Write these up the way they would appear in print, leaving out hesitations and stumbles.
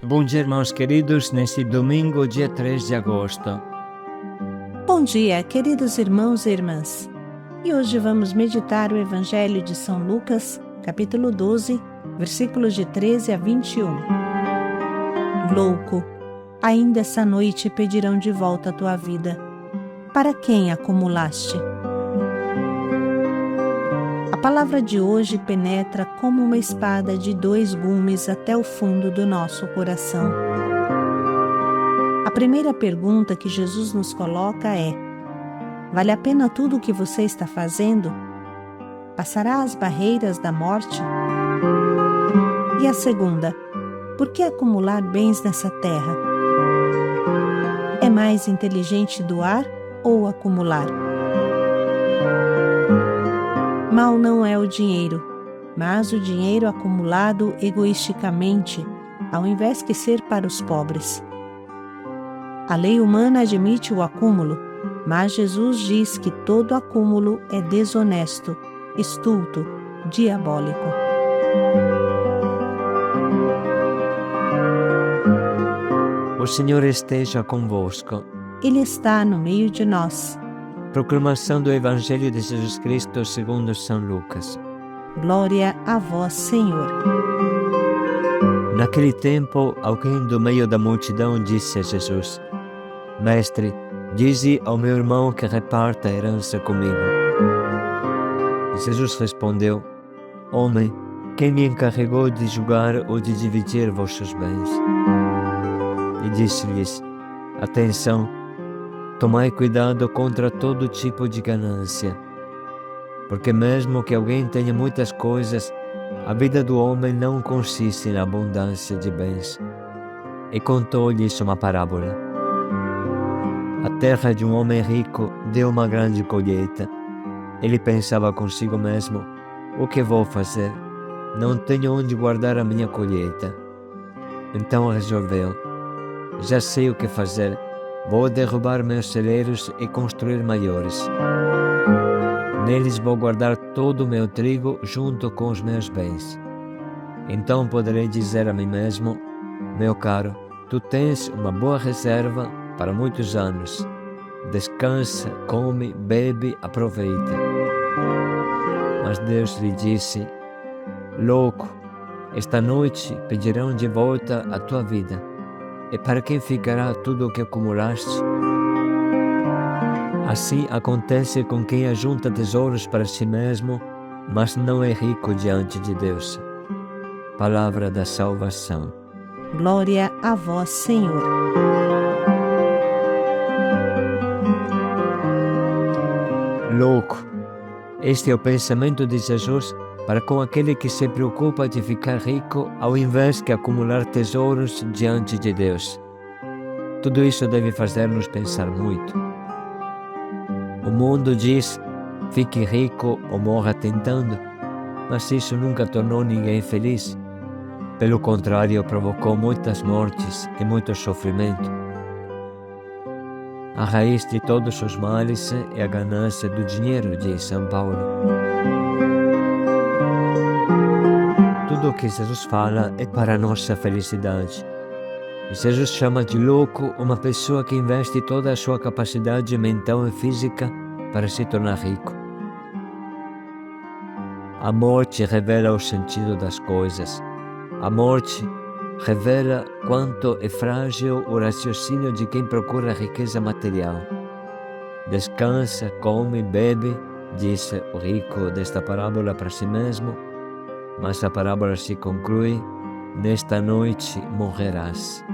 Bom dia, irmãos queridos, neste domingo, dia 3 de agosto. Bom dia, queridos irmãos e irmãs. E hoje vamos meditar o Evangelho de São Lucas, capítulo 12, versículos de 13 a 21. Louco, ainda essa noite pedirão de volta a tua vida. Para quem acumulaste? A palavra de hoje penetra como uma espada de 2 gumes até o fundo do nosso coração. A primeira pergunta que Jesus nos coloca é: vale a pena tudo o que você está fazendo? Passará as barreiras da morte? E a segunda: por que acumular bens nessa terra? É mais inteligente doar ou acumular? Mal não é o dinheiro, mas o dinheiro acumulado egoisticamente, ao invés de ser para os pobres. A lei humana admite o acúmulo, mas Jesus diz que todo acúmulo é desonesto, estulto, diabólico. O Senhor esteja convosco. Ele está no meio de nós. Proclamação do Evangelho de Jesus Cristo segundo São Lucas. Glória a vós, Senhor. Naquele tempo, alguém do meio da multidão disse a Jesus: Mestre, dize ao meu irmão que reparta a herança comigo. E Jesus respondeu: Homem, quem me encarregou de julgar ou de dividir vossos bens? E disse-lhes: Atenção, tomai cuidado contra todo tipo de ganância, porque mesmo que alguém tenha muitas coisas, a vida do homem não consiste na abundância de bens. E contou-lhes uma parábola. A terra de um homem rico deu uma grande colheita. Ele pensava consigo mesmo: o que vou fazer? Não tenho onde guardar a minha colheita. Então resolveu: já sei o que fazer. Vou derrubar meus celeiros e construir maiores. Neles vou guardar todo o meu trigo junto com os meus bens. Então poderei dizer a mim mesmo: meu caro, tu tens uma boa reserva para muitos anos. Descansa, come, bebe, aproveita. Mas Deus lhe disse: louco, esta noite pedirão de volta a tua vida. E para quem ficará tudo o que acumulaste? Assim acontece com quem ajunta tesouros para si mesmo, mas não é rico diante de Deus. Palavra da salvação. Glória a vós, Senhor. Louco. Este é o pensamento de Jesus para com aquele que se preocupa de ficar rico ao invés de acumular tesouros diante de Deus. Tudo isso deve fazer-nos pensar muito. O mundo diz: fique rico ou morra tentando, mas isso nunca tornou ninguém feliz. Pelo contrário, provocou muitas mortes e muito sofrimento. A raiz de todos os males é a ganância do dinheiro, diz São Paulo. Tudo o que Jesus fala é para a nossa felicidade. E Jesus chama de louco uma pessoa que investe toda a sua capacidade mental e física para se tornar rico. A morte revela o sentido das coisas. A morte revela quanto é frágil o raciocínio de quem procura a riqueza material. Descansa, come, bebe, disse o rico desta parábola para si mesmo, mas a parábola se conclui: nesta noite morrerás.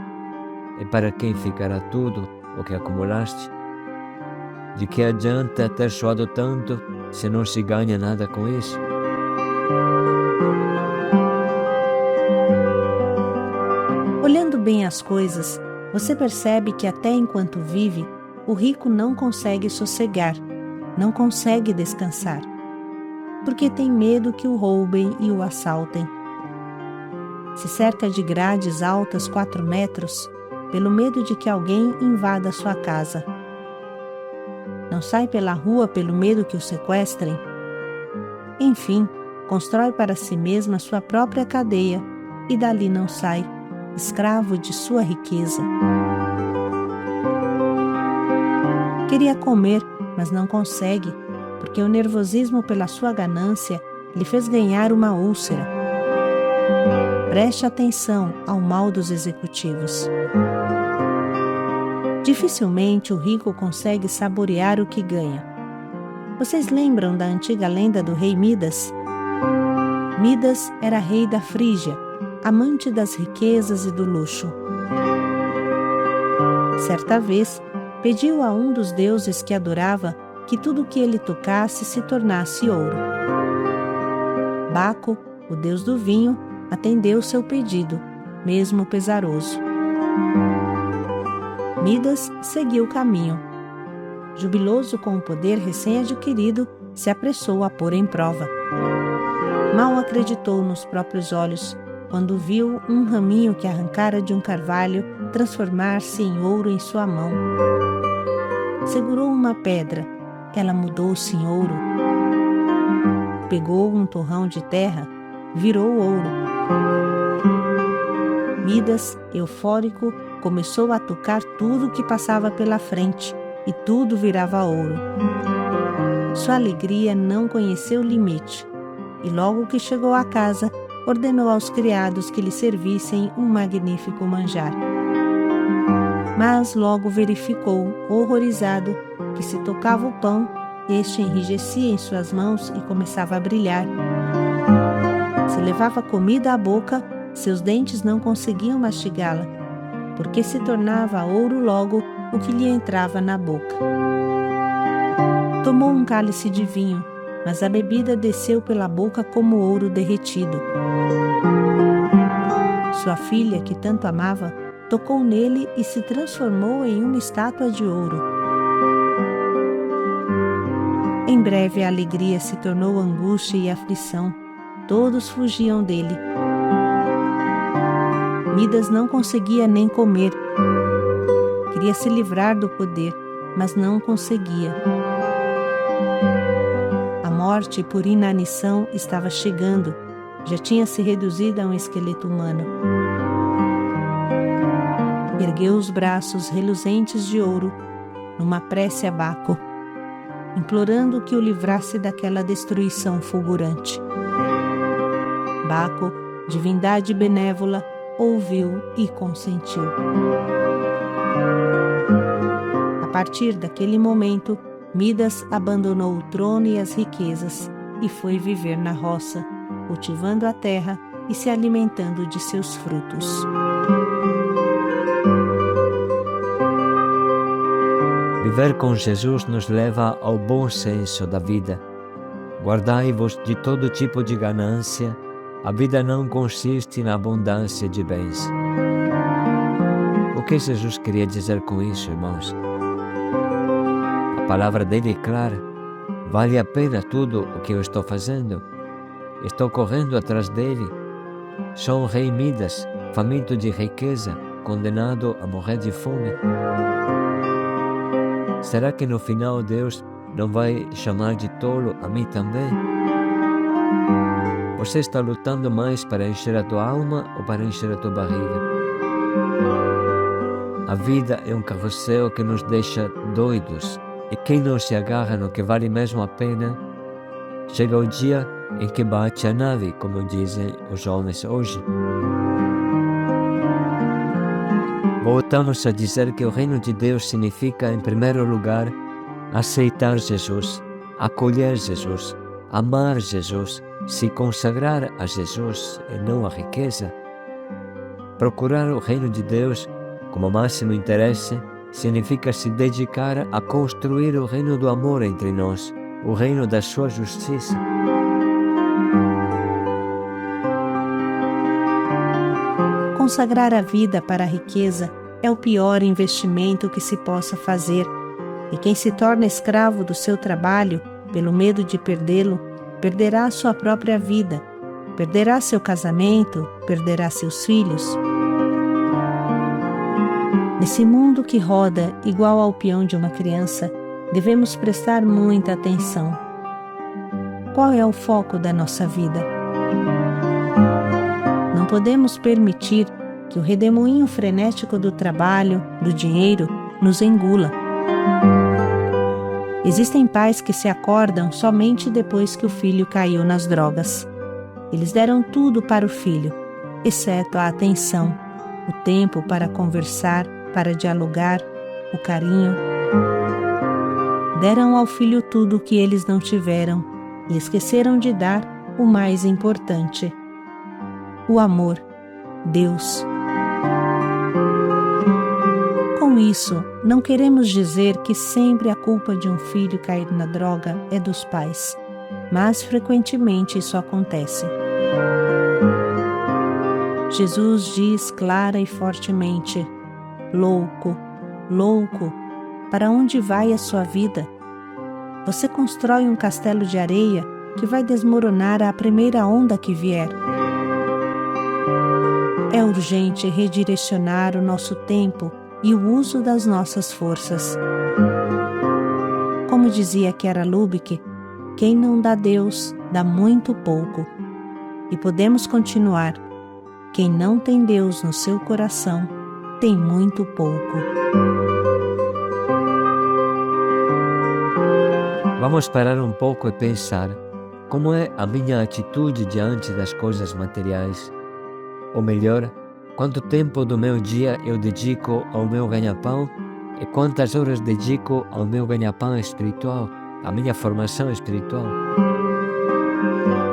E para quem ficará tudo o que acumulaste? De que adianta ter suado tanto se não se ganha nada com isso? Olhando bem as coisas, você percebe que até enquanto vive, o rico não consegue sossegar, não consegue descansar, porque tem medo que o roubem e o assaltem. Se cerca de grades altas 4 metros, pelo medo de que alguém invada sua casa. Não sai pela rua pelo medo que o sequestrem. Enfim, constrói para si mesma sua própria cadeia e dali não sai, escravo de sua riqueza. Queria comer, mas não consegue, porque o nervosismo pela sua ganância lhe fez ganhar uma úlcera. Preste atenção ao mal dos executivos. Dificilmente o rico consegue saborear o que ganha. Vocês lembram da antiga lenda do rei Midas? Midas era rei da Frígia, amante das riquezas e do luxo. Certa vez, pediu a um dos deuses que adorava que tudo o que ele tocasse se tornasse ouro. Baco, o deus do vinho, atendeu seu pedido, mesmo pesaroso. Midas seguiu o caminho. Jubiloso com o poder recém-adquirido, se apressou a pôr em prova. Mal acreditou nos próprios olhos quando viu um raminho que arrancara de um carvalho transformar-se em ouro em sua mão. Segurou uma pedra, ela mudou-se em ouro. Pegou um torrão de terra, virou ouro. Midas, eufórico, começou a tocar tudo que passava pela frente e tudo virava ouro. Sua alegria não conheceu limite e logo que chegou à casa, ordenou aos criados que lhe servissem um magnífico manjar. Mas logo verificou, horrorizado, que se tocava o pão, este enrijecia em suas mãos e começava a brilhar. Se levava comida à boca, seus dentes não conseguiam mastigá-la, porque se tornava ouro logo o que lhe entrava na boca. Tomou um cálice de vinho, mas a bebida desceu pela boca como ouro derretido. Sua filha, que tanto amava, tocou nele e se transformou em uma estátua de ouro. Em breve a alegria se tornou angústia e aflição. Todos fugiam dele. Midas não conseguia nem comer. Queria se livrar do poder, mas não conseguia. A morte por inanição estava chegando. Já tinha se reduzido a um esqueleto humano. Ergueu os braços reluzentes de ouro numa prece a Baco, implorando que o livrasse daquela destruição fulgurante. Baco, divindade benévola, ouviu e consentiu. A partir daquele momento, Midas abandonou o trono e as riquezas e foi viver na roça, cultivando a terra e se alimentando de seus frutos. Viver com Jesus nos leva ao bom senso da vida. Guardai-vos de todo tipo de ganância. A vida não consiste na abundância de bens. O que Jesus queria dizer com isso, irmãos? A palavra dele é clara. Vale a pena tudo o que eu estou fazendo? Estou correndo atrás dele. Sou um rei Midas, faminto de riqueza, condenado a morrer de fome. Será que no final Deus não vai chamar de tolo a mim também? Você está lutando mais para encher a tua alma ou para encher a tua barriga? A vida é um carrossel que nos deixa doidos, e quem não se agarra no que vale mesmo a pena, chega o dia em que bate a nave, como dizem os jovens hoje. Voltamos a dizer que o reino de Deus significa, em primeiro lugar, aceitar Jesus, acolher Jesus, amar Jesus, se consagrar a Jesus e não à riqueza. Procurar o reino de Deus como máximo interesse significa se dedicar a construir o reino do amor entre nós, o reino da sua justiça. Consagrar a vida para a riqueza é o pior investimento que se possa fazer, e quem se torna escravo do seu trabalho pelo medo de perdê-lo, perderá sua própria vida, perderá seu casamento, perderá seus filhos. Nesse mundo que roda igual ao peão de uma criança, devemos prestar muita atenção. Qual é o foco da nossa vida? Não podemos permitir que o redemoinho frenético do trabalho, do dinheiro, nos engula. Existem pais que se acordam somente depois que o filho caiu nas drogas. Eles deram tudo para o filho, exceto a atenção, o tempo para conversar, para dialogar, o carinho. Deram ao filho tudo o que eles não tiveram e esqueceram de dar o mais importante: o amor, Deus. Com isso, não queremos dizer que sempre a culpa de um filho cair na droga é dos pais, mas frequentemente isso acontece. Jesus diz clara e fortemente: louco, louco, para onde vai a sua vida? Você constrói um castelo de areia que vai desmoronar à primeira onda que vier. É urgente redirecionar o nosso tempo e o uso das nossas forças. Como dizia Chiara Lubich, quem não dá Deus, dá muito pouco. E podemos continuar: quem não tem Deus no seu coração, tem muito pouco. Vamos parar um pouco e pensar como é a minha atitude diante das coisas materiais. Ou melhor, quanto tempo do meu dia eu dedico ao meu ganha-pão e quantas horas dedico ao meu ganha-pão espiritual, à minha formação espiritual.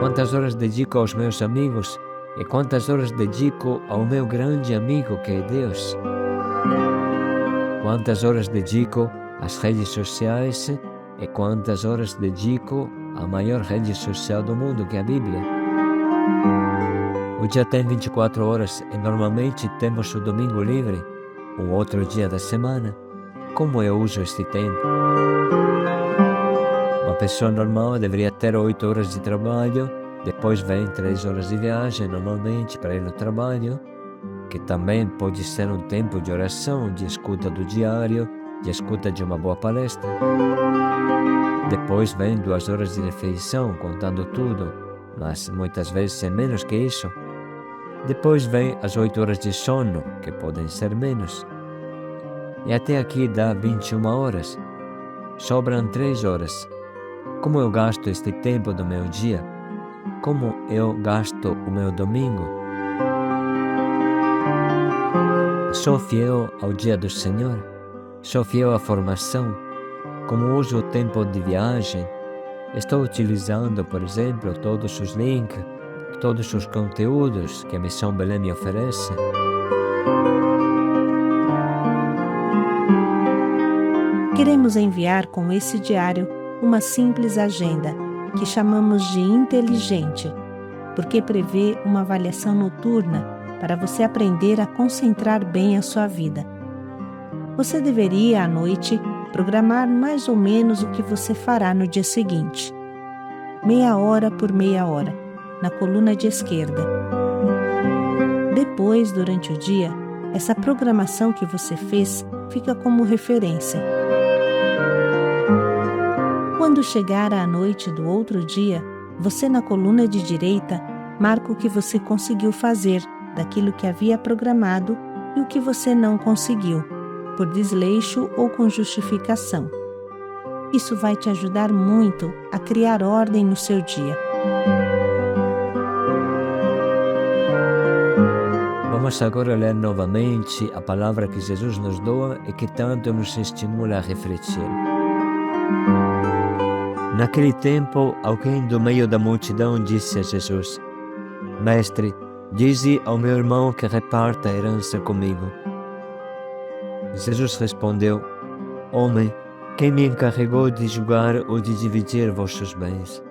Quantas horas dedico aos meus amigos e quantas horas dedico ao meu grande amigo que é Deus. Quantas horas dedico às redes sociais e quantas horas dedico à maior rede social do mundo, que é a Bíblia. O dia tem 24 horas e normalmente temos o domingo livre, um outro dia da semana. Como eu uso este tempo? Uma pessoa normal deveria ter 8 horas de trabalho, depois vem 3 horas de viagem normalmente para ir ao trabalho, que também pode ser um tempo de oração, de escuta do diário, de escuta de uma boa palestra. Depois vem 2 horas de refeição, contando tudo, mas muitas vezes é menos que isso. Depois vem as 8 horas de sono, que podem ser menos. E até aqui dá 21 horas. Sobram 3 horas. Como eu gasto este tempo do meu dia? Como eu gasto o meu domingo? Sou fiel ao dia do Senhor? Sou fiel à formação? Como uso o tempo de viagem? Estou utilizando, por exemplo, todos os links, todos os conteúdos que a Missão Belém me oferece? Queremos enviar com esse diário uma simples agenda, que chamamos de inteligente, porque prevê uma avaliação noturna para você aprender a concentrar bem a sua vida. Você deveria, à noite, programar mais ou menos o que você fará no dia seguinte. Meia hora por meia hora, na coluna de esquerda. Depois, durante o dia, essa programação que você fez fica como referência. Quando chegar à noite do outro dia, você na coluna de direita marca o que você conseguiu fazer daquilo que havia programado e o que você não conseguiu, por desleixo ou com justificação. Isso vai te ajudar muito a criar ordem no seu dia. Vamos agora ler novamente a palavra que Jesus nos doa e que tanto nos estimula a refletir. Naquele tempo, alguém do meio da multidão disse a Jesus: Mestre, dize ao meu irmão que reparta a herança comigo. Jesus respondeu: Homem, quem me encarregou de julgar ou de dividir vossos bens?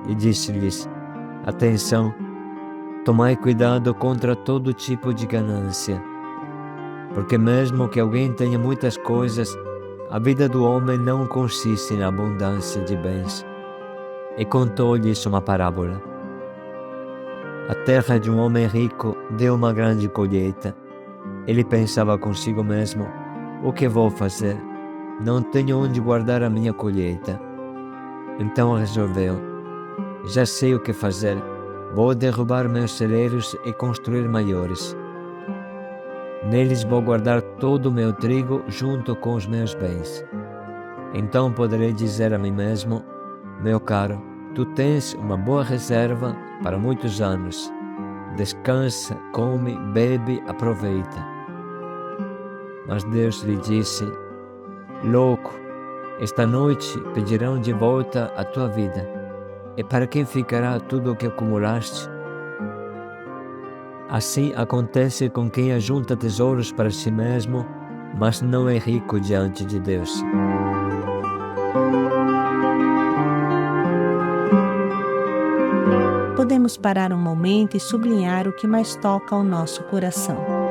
E disse-lhes: Atenção, tomai cuidado contra todo tipo de ganância, porque mesmo que alguém tenha muitas coisas, a vida do homem não consiste na abundância de bens. E contou-lhes uma parábola. A terra de um homem rico deu uma grande colheita. Ele pensava consigo mesmo: o que vou fazer? Não tenho onde guardar a minha colheita. Então resolveu: já sei o que fazer. Vou derrubar meus celeiros e construir maiores. Neles vou guardar todo o meu trigo junto com os meus bens. Então poderei dizer a mim mesmo: meu caro, tu tens uma boa reserva para muitos anos. Descansa, come, bebe, aproveita. Mas Deus lhe disse: louco, esta noite pedirão de volta a tua vida. E para quem ficará tudo o que acumulaste? Assim acontece com quem ajunta tesouros para si mesmo, mas não é rico diante de Deus. Podemos parar um momento e sublinhar o que mais toca ao nosso coração.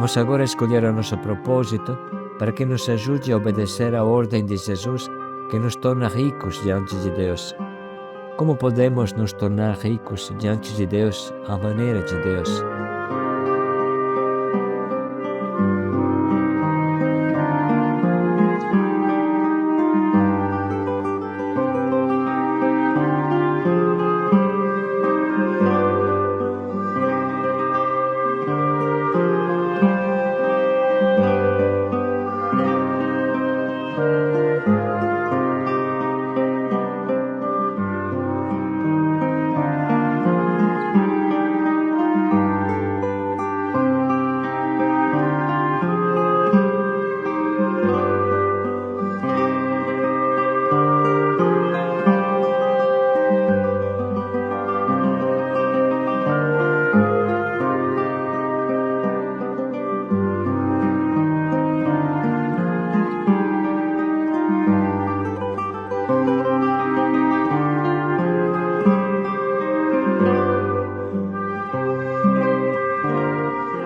Vamos agora escolher o nosso propósito para que nos ajude a obedecer à ordem de Jesus que nos torna ricos diante de Deus. Como podemos nos tornar ricos diante de Deus à maneira de Deus?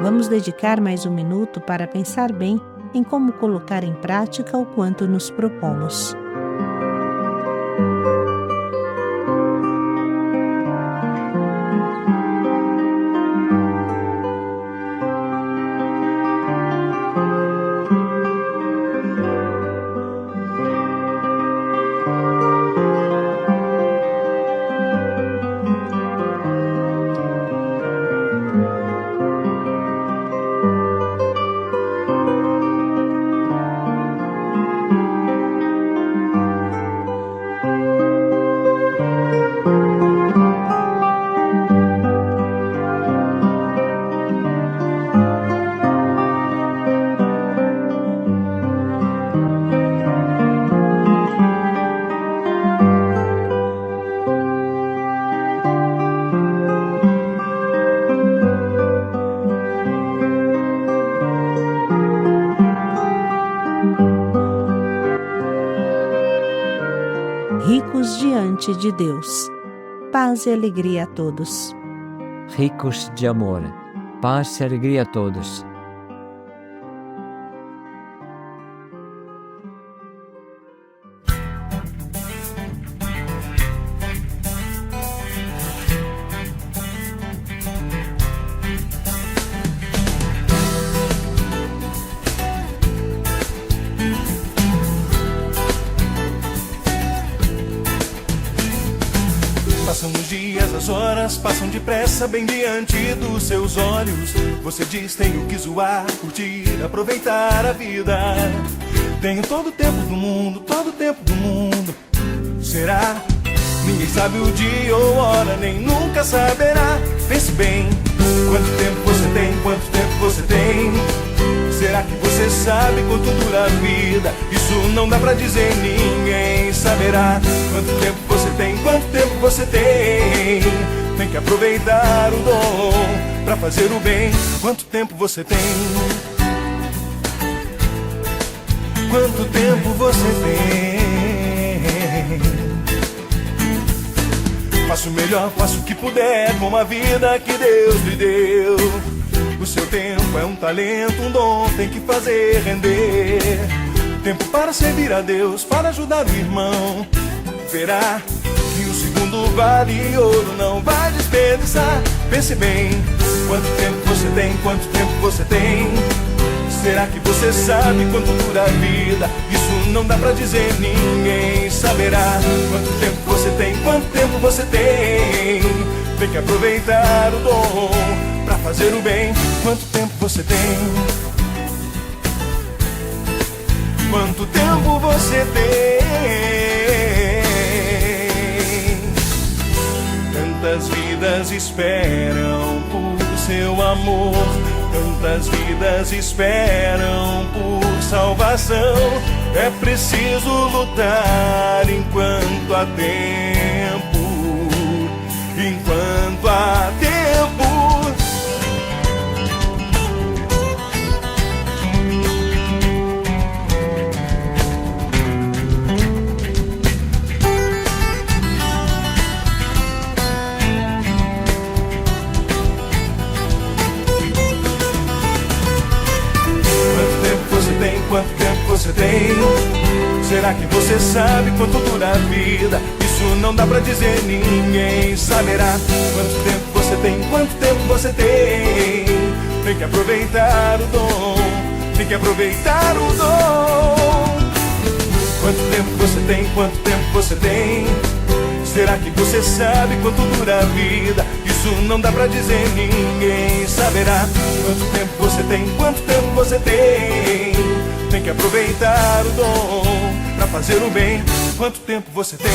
Vamos dedicar mais um minuto para pensar bem em como colocar em prática o quanto nos propomos. diante de Deus. Paz e alegria a todos. Ricos de amor, paz e alegria a todos. Passam os dias, as horas passam depressa bem diante dos seus olhos. Você diz: tenho que zoar, curtir, aproveitar a vida. Tenho todo o tempo do mundo, todo o tempo do mundo. Será? Ninguém sabe o dia ou hora, nem nunca saberá. Pense bem, quanto tempo você tem, quanto tempo você tem? Será que você sabe quanto dura a vida? Isso não dá pra dizer, ninguém saberá. Quanto tempo você tem, quanto tempo você tem? Tem que aproveitar o dom pra fazer o bem. Quanto tempo você tem? Quanto tempo você tem? Faça o melhor, faça o que puder com a vida que Deus lhe deu. O seu tempo é um talento, um dom, tem que fazer render. Tempo para servir a Deus, para ajudar o irmão. Verá que o segundo vale ouro, não vai desperdiçar. Pense bem, quanto tempo você tem, quanto tempo você tem? Será que você sabe quanto dura a vida? Isso não dá pra dizer, ninguém saberá. Quanto tempo você tem, quanto tempo você tem? Tem que aproveitar o dom pra fazer o bem. Quanto tempo você tem? Quanto tempo você tem? Tantas vidas esperam por seu amor, tantas vidas esperam por salvação. É preciso lutar enquanto há tempo, enquanto há tempo. Quanto tempo você tem? Será que você sabe quanto dura a vida? Isso não dá pra dizer, ninguém saberá. Quanto tempo você tem? Quanto tempo você tem? Tem que aproveitar o dom, tem que aproveitar o dom. Quanto tempo você tem? Quanto tempo você tem? Será que você sabe quanto dura a vida? Isso não dá pra dizer, ninguém saberá. Quanto tempo você tem? Quanto tempo você tem? Tem que aproveitar o dom pra fazer o bem. Quanto tempo você tem?